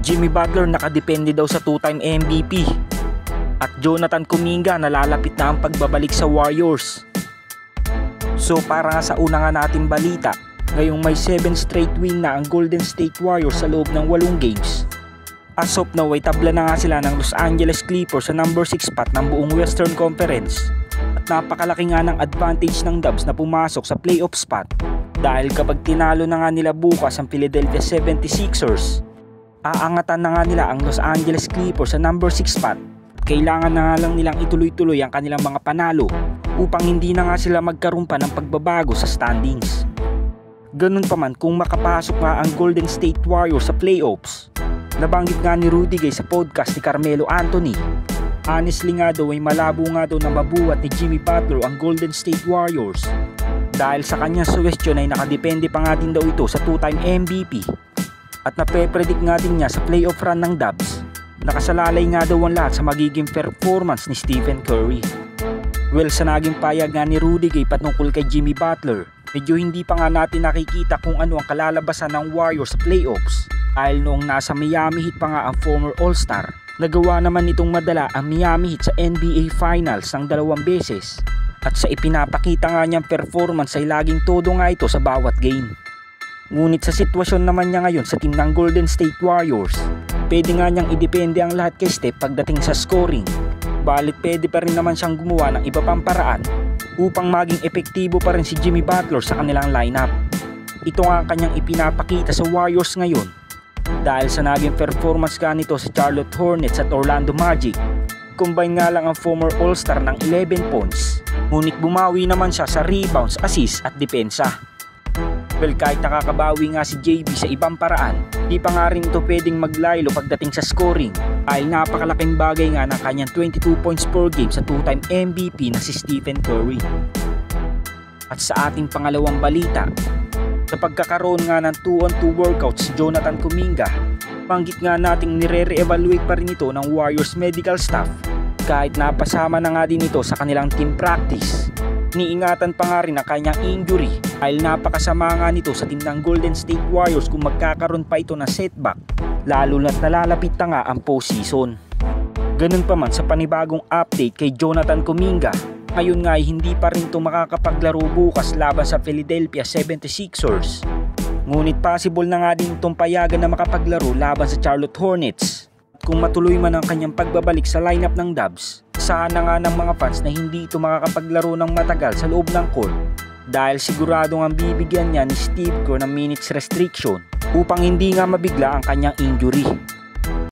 Jimmy Butler nakadepende daw sa 2-time MVP. At Jonathan Kuminga nalalapit na ang pagbabalik sa Warriors. So para nga sa una nga natin balita, ngayong may 7 straight win na ang Golden State Warriors sa loob ng 8 games. As of now ay tabla na nga sila ng Los Angeles Clippers sa number 6 spot ng buong Western Conference. At napakalaki nga ng advantage ng Dubs na pumasok sa playoff spot. Dahil kapag tinalo na nga nila bukas ang Philadelphia 76ers, aangatan na nga nila ang Los Angeles Clippers sa number 6 spot. Kailangan na nga lang nilang ituloy-tuloy ang kanilang mga panalo upang hindi na nga sila magkaroon pa ng pagbabago sa standings. Ganun pa man kung makapasok nga ang Golden State Warriors sa playoffs. Nabanggit nga ni Rudy Gay sa podcast ni Carmelo Anthony, honestly nga daw ay malabo nga daw na mabuhat ni Jimmy Butler ang Golden State Warriors. Dahil sa kanyang suggestion ay nakadepende pa nga din daw ito sa 2-time MVP. At nape-predict nga din niya sa playoff run ng Dubs. Nakasalalay nga daw ang lahat sa magiging performance ni Stephen Curry. Well, sa naging payag nga ni Rudy Gay patungkol kay Jimmy Butler, medyo hindi pa nga natin nakikita kung ano ang kalalabasan ng Warriors sa playoffs. Dahil noong nasa Miami Heat pa nga ang former All-Star, nagawa naman itong madala ang Miami Heat sa NBA Finals ng 2 beses. At sa ipinapakita nga niyang performance ay laging todo nga ito sa bawat game. Ngunit sa sitwasyon naman niya ngayon sa team ng Golden State Warriors, pwede nga niyang idepende ang lahat kay Steph pagdating sa scoring. Balit pwede pa rin naman siyang gumawa ng iba pang paraan upang maging epektibo pa rin si Jimmy Butler sa kanilang lineup. Ito nga ang kanyang ipinapakita sa Warriors ngayon. Dahil sa naging performance ka nito sa Charlotte Hornets at Orlando Magic, combine nga lang ang former All-Star ng 11 points. Ngunit bumawi naman siya sa rebounds, assists at depensa. Well, kahit nakakabawi nga si JB sa ibang paraan, di pa nga rin ito pwedeng maglaylo pagdating sa scoring dahil napakalaking bagay nga ng kanyang 22 points per game sa 2-time MVP na si Stephen Curry. At sa ating pangalawang balita, sa pagkakaroon nga ng 2-on-2 workouts si Jonathan Kuminga, panggit nga nating nire-re-evaluate pa rin ito ng Warriors medical staff kahit napasama na nga din ito sa kanilang team practice. Iniingatan pa nga rin ang kanyang injury dahil napakasama nga nito sa team ng Golden State Warriors kung magkakaroon pa ito ng setback, lalo na't nalalapit na nga ang postseason. Ganun pa man sa panibagong update kay Jonathan Kuminga, ngayon nga ay hindi pa rin ito makakapaglaro bukas laban sa Philadelphia 76ers. Ngunit possible na nga din itong payagan na makapaglaro laban sa Charlotte Hornets. Kung matuloy man ang kanyang pagbabalik sa lineup ng Dubs, saan na nga ng mga fans na hindi ito makakapaglaro ng matagal sa loob ng court dahil siguradong ang bibigyan niya ni Steve Kerr ng minutes restriction upang hindi nga mabigla ang kanyang injury.